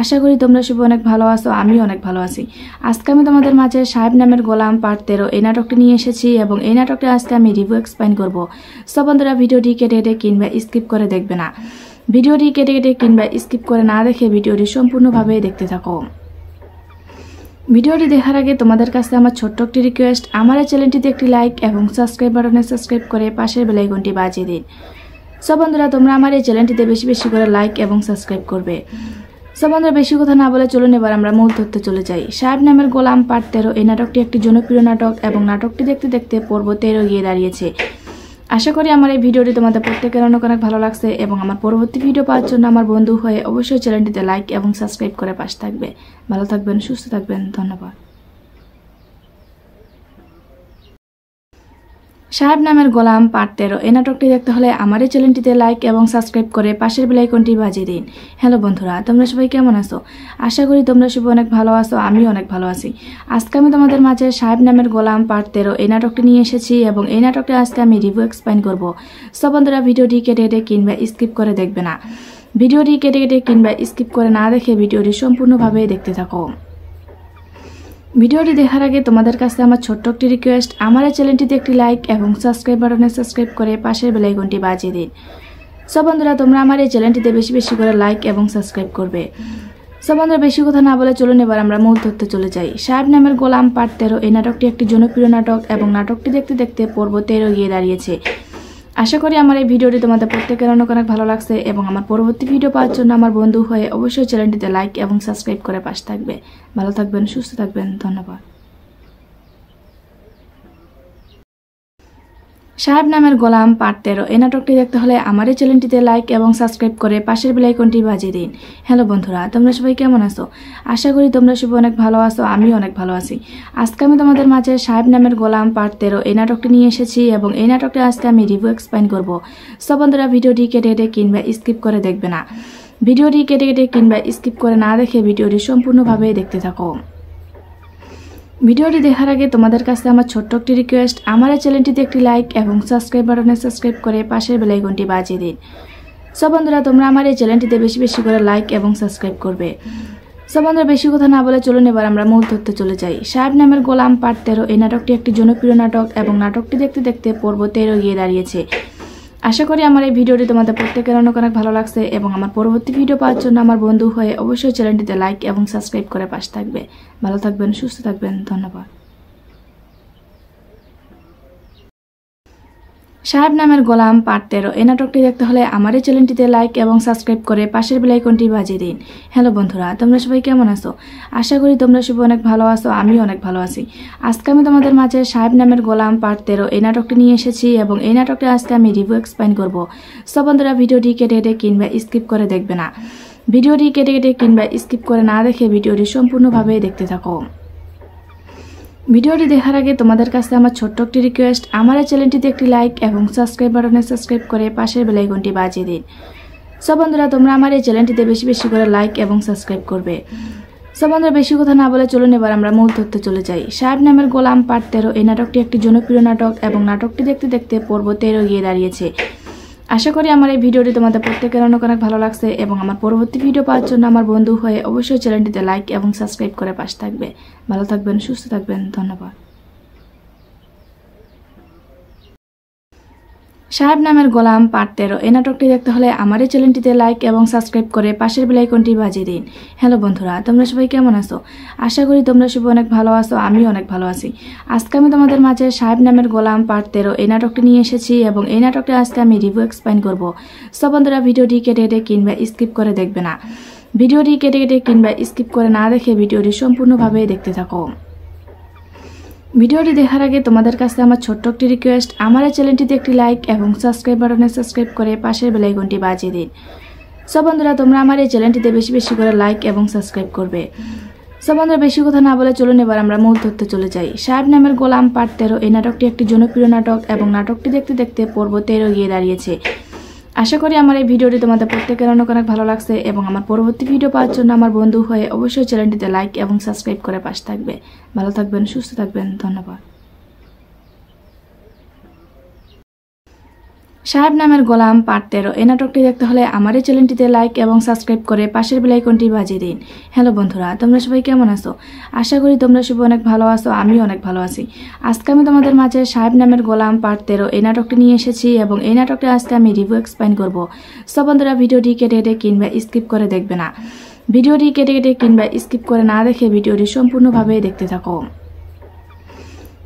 আশা করি তোমরা সবাই অনেক ভালো আছো, আমিও অনেক ভালো আছি। আজকে আমি তোমাদের মাঝে সাহেব নামের গোলাম পার্ট 13 এই নাটকটি নিয়ে এসেছি এবং এই নাটকটি আজকে আমি রিভিউ এক্সপ্লেইন করব। সো বন্ধুরা, ভিডিওটি কেটে কেটে কিংবা স্কিপ করে দেখবে না। ভিডিওটি কেটে কেটে কিংবা স্কিপ করে না দেখে ভিডিওটি সম্পূর্ণভাবে দেখতে থাকো। ভিডিওটি দেখার আগে তোমাদের কাছে আমার ছোট্ট একটি রিকোয়েস্ট, আমার এই চ্যানেলটিতে একটি লাইক এবং সাবস্ক্রাইব বাটনে সাবস্ক্রাইব করে পাশের বেল আইকনটি বাজিয়ে দিন। সব বন্ধুরা, তোমরা আমার এই চ্যানেলটিতে বেশি বেশি করে লাইক এবং সাবস্ক্রাইব করবে। সব বন্ধুরা, বেশি কথা না বলে চলুন এবার আমরা মূল তথ্যে চলে যাই। সাহেব নামের গোলাম পার্ট 13 এই নাটকটি একটি জনপ্রিয় নাটক এবং নাটকটি দেখতে দেখতে পর্ব 13 গিয়ে দাঁড়িয়েছে। আশা করি আমার এই ভিডিওটি তোমাদের প্রত্যেকের অনেক অনেক ভালো লাগছে এবং আমার পরবর্তী ভিডিও পাওয়ার জন্য আমার বন্ধু হয়ে অবশ্যই চ্যানেলটিতে লাইক এবং সাবস্ক্রাইব করে পাশে থাকবে। ভালো থাকবেন, সুস্থ থাকবেন, ধন্যবাদ। সাহেব নামের গোলাম পার্ট 13 এই নাটকটি দেখতে হলে আমার এই চ্যানেলটিতে লাইক এবং সাবস্ক্রাইব করে পাশের বেল আইকনটি বাজিয়ে দিন। হ্যালো বন্ধুরা, তোমরা সবাই কেমন আছো? আশা করি তোমরা সবাই অনেক ভালো আছো, আমিও অনেক ভালো আছি। আজকে আমি তোমাদের মাঝে সাহেব নামের গোলাম পার্ট 13 এই নাটকটি নিয়ে এসেছি এবং এই নাটকটি আজকে আমি রিভিউ এক্সপ্লেইন করব। সো বন্ধুরা, ভিডিওটি কেটে কেটে কিংবা স্কিপ করে দেখবে না। ভিডিওটি কেটে কেটে কিংবা স্কিপ করে না দেখে ভিডিওটি সম্পূর্ণভাবে দেখতে থাকো। ভিডিওটি দেখার আগে তোমাদের কাছে আমার ছোট্ট একটি রিকোয়েস্ট, আমার এই চ্যানেলটিতে একটি লাইক এবং সাবস্ক্রাইব বাটনে সাবস্ক্রাইব করে পাশের বেল আইকনটি বাজিয়ে দিন। সব বন্ধুরা, তোমরা আমার এই চ্যানেলটিতে বেশি বেশি করে লাইক এবং সাবস্ক্রাইব করবে। সব বন্ধুরা, বেশি কথা না বলে চলুন এবার আমরা মূল তথ্যে চলে যাই। সাহেব নামের গোলাম পার্ট 13 এই নাটকটি একটি জনপ্রিয় নাটক এবং নাটকটি দেখতে দেখতে পর্ব 13 গিয়ে দাঁড়িয়েছে। আশা করি আমার এই ভিডিওটি তোমাদের প্রত্যেকের অনেক অনেক ভালো লাগছে এবং আমার পরবর্তী ভিডিও পাওয়ার জন্য আমার বন্ধু হয়ে অবশ্যই চ্যানেলটিতে লাইক এবং সাবস্ক্রাইব করে পাশে থাকবে। ভালো থাকবেন, সুস্থ থাকবেন, ধন্যবাদ। সাহেব নামের গোলাম পার্ট 13 এই নাটকটি দেখতে হলে আমার এই চ্যানেলটিতে লাইক এবং সাবস্ক্রাইব করে পাশের বেল আইকনটি বাজিয়ে দিন। হ্যালো বন্ধুরা, তোমরা সবাই কেমন আছো? আশা করি তোমরা সবাই অনেক ভালো আছো, আমিও অনেক ভালো আছি। আজকে আমি তোমাদের মাঝে সাহেব নামের গোলাম পার্ট 13 এই নাটকটি নিয়ে এসেছি এবং এই নাটকটি আজকে আমি রিভিউ এক্সপ্লেইন করব। সব বন্ধুরা, ভিডিওটি কেটে কেটে কিংবা স্কিপ করে দেখবে না। ভিডিওটি কেটে কেটে কিংবা স্কিপ করে না দেখে ভিডিওটি সম্পূর্ণভাবে দেখতে থাকো। ভিডিওটি দেখার আগে তোমাদের কাছে আমার ছোট্ট একটি রিকোয়েস্ট, আমার এই চ্যানেলটিতে একটি লাইক এবং সাবস্ক্রাইব বাটনে সাবস্ক্রাইব করে পাশের বেল আইকনটি বাজিয়ে দিন। সব বন্ধুরা, তোমরা আমার এই চ্যানেলটিতে বেশি বেশি করে লাইক এবং সাবস্ক্রাইব করবে। সব বন্ধুরা, বেশি কথা না বলে চলুন এবার আমরা মূল তথ্যে চলে যাই। সাহেব নামের গোলাম পার্ট 13 এই নাটকটি একটি জনপ্রিয় নাটক এবং নাটকটি দেখতে দেখতে পর্ব 13 গিয়ে দাঁড়িয়েছে। আশা করি আমার এই ভিডিওটি তোমাদের প্রত্যেকের অনেক অনেক ভালো লাগছে এবং আমার পরবর্তী ভিডিও পাওয়ার জন্য আমার বন্ধু হয়ে অবশ্যই চ্যানেলটিতে লাইক এবং সাবস্ক্রাইব করে পাশে থাকবে। ভালো থাকবেন, সুস্থ থাকবেন, ধন্যবাদ। সাহেব নামের গোলাম পার্ট 13 এই নাটকটি দেখতে হলে আমার এই চ্যানেলটিতে লাইক এবং সাবস্ক্রাইব করে পাশের বেল আইকনটি বাজিয়ে দিন। হ্যালো বন্ধুরা, তোমরা সবাই কেমন আছো? আশা করি তোমরা সবাই অনেক ভালো আছো, আমিও অনেক ভালো আছি। আজকে আমি তোমাদের মাঝে সাহেব নামের গোলাম পার্ট 13 এই নাটকটি নিয়ে এসেছি এবং এই নাটকটি আজকে আমি রিভিউ এক্সপ্লেইন করব। সব বন্ধুরা, ভিডিওটি কেটে কেটে কিংবা স্কিপ করে দেখবে না। ভিডিওটি কেটে কেটে কিংবা স্কিপ করে না দেখে ভিডিওটি সম্পূর্ণভাবে দেখতে থাকো। ভিডিওটি দেখার আগে তোমাদের কাছে আমার ছোট্ট একটি রিকোয়েস্ট, আমার এই চ্যানেলটিতে একটি লাইক এবং সাবস্ক্রাইব বাটনে সাবস্ক্রাইব করে পাশের বেল আইকনটি বাজিয়ে দিন। সব বন্ধুরা, তোমরা আমার এই চ্যানেলটিতে বেশি বেশি করে লাইক এবং সাবস্ক্রাইব করবে। সব বন্ধুরা, বেশি কথা না বলে চলুন এবার আমরা মূল তথ্যে চলে যাই। সাহেব নামের গোলাম পার্ট 13 এই নাটকটি একটি জনপ্রিয় নাটক এবং নাটকটি দেখতে দেখতে পর্ব 13 গিয়ে দাঁড়িয়েছে। আশা করি আমার এই ভিডিওটি তোমাদের প্রত্যেকের অনেক অনেক ভালো লাগছে এবং আমার পরবর্তী ভিডিও পাওয়ার জন্য আমার বন্ধু হয়ে অবশ্যই চ্যানেলটিতে লাইক এবং সাবস্ক্রাইব করে পাশে থাকবে। ভালো থাকবেন, সুস্থ থাকবেন, ধন্যবাদ। সাহেব নামের গোলাম পার্ট 13 এই নাটকটি দেখতে হলে আমার এই চ্যানেলটিতে লাইক এবং সাবস্ক্রাইব করে পাশের বেল আইকনটি বাজিয়ে দিন। হ্যালো বন্ধুরা, তোমরা সবাই কেমন আছো? আশা করি তোমরা সবাই অনেক ভালো আছো, আমিও অনেক ভালো আছি। আজকে আমি তোমাদের মাঝে সাহেব নামের গোলাম পার্ট 13 এই নাটকটি নিয়ে এসেছি এবং এই নাটকটি আজকে আমি রিভিউ এক্সপ্লেইন করব। সব বন্ধুরা, ভিডিওটি কেটে কেটে কিংবা স্কিপ করে দেখবে না। ভিডিওটি কেটে কেটে কিংবা স্কিপ করে না দেখে ভিডিওটি সম্পূর্ণভাবে দেখতে থাকো। ভিডিওটি দেখার আগে তোমাদের কাছে আমার ছোট্ট একটি রিকোয়েস্ট, আমার এই চ্যানেলটিতে একটি লাইক এবং সাবস্ক্রাইব বাটনে সাবস্ক্রাইব করে পাশের বেল আইকনটি বাজিয়ে দিন। সব বন্ধুরা, তোমরা আমার এই চ্যানেলটিতে বেশি বেশি করে লাইক এবং সাবস্ক্রাইব করবে। সব বন্ধুরা, বেশি কথা না বলে চলুন এবার আমরা মূল তথ্যে চলে যাই। সাহেব নামের গোলাম পার্ট 13 এই নাটকটি একটি জনপ্রিয় নাটক এবং নাটকটি দেখতে দেখতে পর্ব 13 গিয়ে দাঁড়িয়েছে। আশা করি আমার এই ভিডিওটি তোমাদের প্রত্যেকের অনেক অনেক ভালো লাগছে এবং আমার পরবর্তী ভিডিও পাওয়ার জন্য আমার বন্ধু হয়ে অবশ্যই চ্যানেলটিতে লাইক এবং সাবস্ক্রাইব করে পাশে থাকবে। ভালো থাকবেন, সুস্থ থাকবেন, ধন্যবাদ। সাহেব নামের গোলাম পার্ট 13 এই নাটকটি দেখতে হলে আমার এই চ্যানেলটিতে লাইক এবং সাবস্ক্রাইব করে পাশের বেল আইকনটি বাজিয়ে দিন। হ্যালো বন্ধুরা, তোমরা সবাই কেমন আছো? আশা করি তোমরা সবাই অনেক ভালো আছো, আমিও অনেক ভালো আছি। আজকে আমি তোমাদের মাঝে সাহেব নামের গোলাম পার্ট 13 এই নাটকটি নিয়ে এসেছি এবং এই নাটকটি আজকে আমি রিভিউ এক্সপ্লেইন করব। সো বন্ধুরা, ভিডিওটি কেটে কেটে কিংবা স্কিপ করে দেখবে না। ভিডিওটি কেটে কেটে কিংবা স্কিপ করে না দেখে ভিডিওটি সম্পূর্ণভাবে দেখতে থাকো।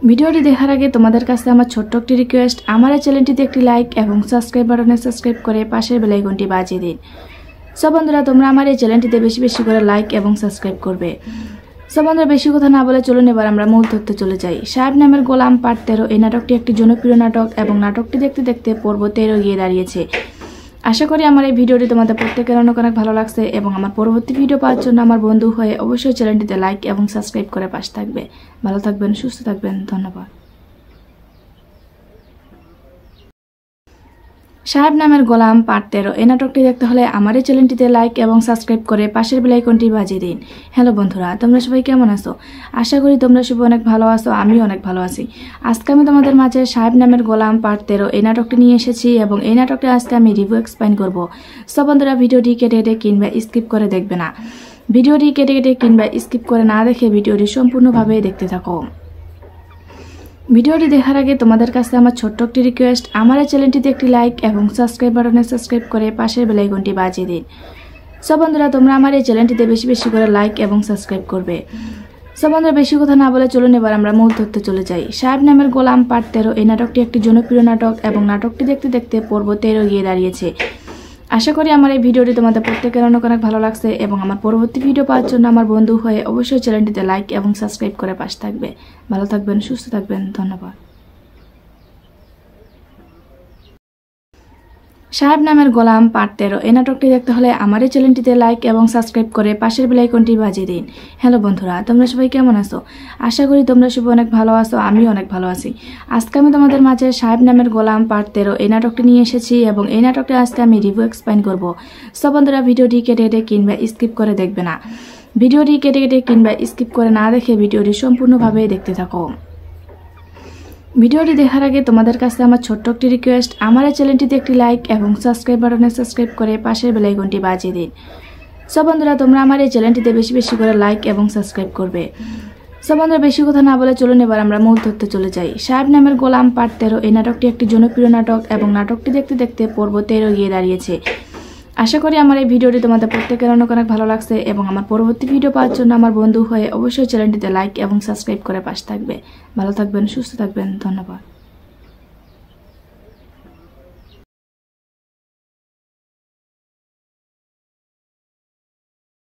ভিডিওটি দেখার আগে তোমাদের কাছে আমার ছোট্ট একটি রিকোয়েস্ট, আমার এই চ্যানেলটিতে একটি লাইক এবং সাবস্ক্রাইব বাটনে সাবস্ক্রাইব করে পাশের বেল আইকনটি বাজিয়ে দিন। সব বন্ধুরা, তোমরা আমার এই চ্যানেলটিতে বেশি বেশি করে লাইক এবং সাবস্ক্রাইব করবে। সব বন্ধুরা, বেশি কথা না বলে চলুন এবার আমরা মূল তথ্যে চলে যাই। সাহেব নামের গোলাম পার্ট 13 এই নাটকটি একটি জনপ্রিয় নাটক এবং নাটকটি দেখতে দেখতে পর্ব 13 গিয়ে দাঁড়িয়েছে। আশা করি আমার এই ভিডিওটি তোমাদের প্রত্যেকের অনেক অনেক ভালো লাগছে এবং আমার পরবর্তী ভিডিও পাওয়ার জন্য আমার বন্ধু হয়ে অবশ্যই চ্যানেলটিতে লাইক এবং সাবস্ক্রাইব করে পাশে থাকবে। ভালো থাকবেন, সুস্থ থাকবেন, ধন্যবাদ। সাহেব নামের গোলাম পার্ট 13 এই নাটকটি দেখতে হলে আমার এই চ্যানেলটিতে লাইক এবং সাবস্ক্রাইব করে পাশের বেল আইকনটি বাজিয়ে দিন। হ্যালো বন্ধুরা, তোমরা সবাই কেমন আছো? আশা করি তোমরা সবাই অনেক ভালো আছো, আমিও অনেক ভালো আছি। আজকে আমি তোমাদের মাঝে সাহেব নামের গোলাম পার্ট 13 এই নাটকটি নিয়ে এসেছি এবং এই নাটকটি আজকে আমি রিভিউ এক্সপ্লেইন করব। সো বন্ধুরা, ভিডিওটি কেটে কেটে কিংবা স্কিপ করে দেখবে না। ভিডিওটি কেটে কেটে কিংবা স্কিপ করে না দেখে ভিডিওটি সম্পূর্ণভাবে দেখতে থাকো। ভিডিওটি দেখার আগে তোমাদের কাছে আমার ছোট্ট একটি রিকোয়েস্ট, আমার এই চ্যানেলটিতে একটি লাইক এবং সাবস্ক্রাইব বাটনে সাবস্ক্রাইব করে পাশের বেল আইকনটি বাজিয়ে দিন। সব বন্ধুরা, তোমরা আমার এই চ্যানেলটিতে বেশি বেশি করে লাইক এবং সাবস্ক্রাইব করবে। সব বন্ধুরা, বেশি কথা না বলে চলুন এবার আমরা মূল তথ্যে চলে যাই। সাহেব নামের গোলাম পার্ট 13 এই নাটকটি একটি জনপ্রিয় নাটক এবং নাটকটি দেখতে দেখতে পর্ব 13 গিয়ে দাঁড়িয়েছে। আশা করি আমার এই ভিডিওটি তোমাদের প্রত্যেকের অনেক অনেক ভালো লাগছে এবং আমার পরবর্তী ভিডিও পাওয়ার জন্য আমার বন্ধু হয়ে অবশ্যই চ্যানেলটিতে লাইক এবং সাবস্ক্রাইব করে পাশে থাকবে। ভালো থাকবেন, সুস্থ থাকবেন, ধন্যবাদ। সাহেব নামের গোলাম পার্ট 13 এই নাটকটি দেখতে হলে আমার এই চ্যানেলটিতে লাইক এবং সাবস্ক্রাইব করে পাশের বেল আইকনটি বাজিয়ে দিন। হ্যালো বন্ধুরা, তোমরা সবাই কেমন আছো? আশা করি তোমরা সবাই অনেক ভালো আছো, আমিও অনেক ভালো আছি। আজকে আমি তোমাদের মাঝে সাহেব নামের গোলাম পার্ট 13 এই নাটকটি নিয়ে এসেছি এবং এই নাটকটি আজকে আমি রিভিউ এক্সপ্লেইন করব। সব বন্ধুরা, ভিডিওটি কেটে কেটে কিংবা স্কিপ করে দেখবে না। ভিডিওটি কেটে কেটে কিংবা স্কিপ করে না দেখে ভিডিওটি সম্পূর্ণভাবে দেখতে থাকো। ভিডিওটি দেখার আগে তোমাদের কাছে আমার ছোট্ট একটি রিকোয়েস্ট, আমার এই চ্যানেলটিতে একটি লাইক এবং সাবস্ক্রাইব বাটনে সাবস্ক্রাইব করে পাশের বেল আইকনটি বাজিয়ে দিন। সব বন্ধুরা, তোমরা আমার এই চ্যানেলটিতে বেশি বেশি করে লাইক এবং সাবস্ক্রাইব করবে। সব বন্ধুরা, বেশি কথা না বলে চলুন এবার আমরা মূল তথ্যে চলে যাই। সাহেব নামের গোলাম পার্ট 13 এই নাটকটি একটি জনপ্রিয় নাটক এবং নাটকটি দেখতে দেখতে পর্ব 13 গিয়ে দাঁড়িয়েছে। আশা করি আমার এই ভিডিওটি তোমাদের প্রত্যেকের অনেক অনেক ভালো লাগছে এবং আমার পরবর্তী ভিডিও পাওয়ার জন্য আমার বন্ধু হয়ে অবশ্যই চ্যানেলটিতে লাইক এবং সাবস্ক্রাইব করে পাশে থাকবে। ভালো থাকবেন, সুস্থ থাকবেন, ধন্যবাদ।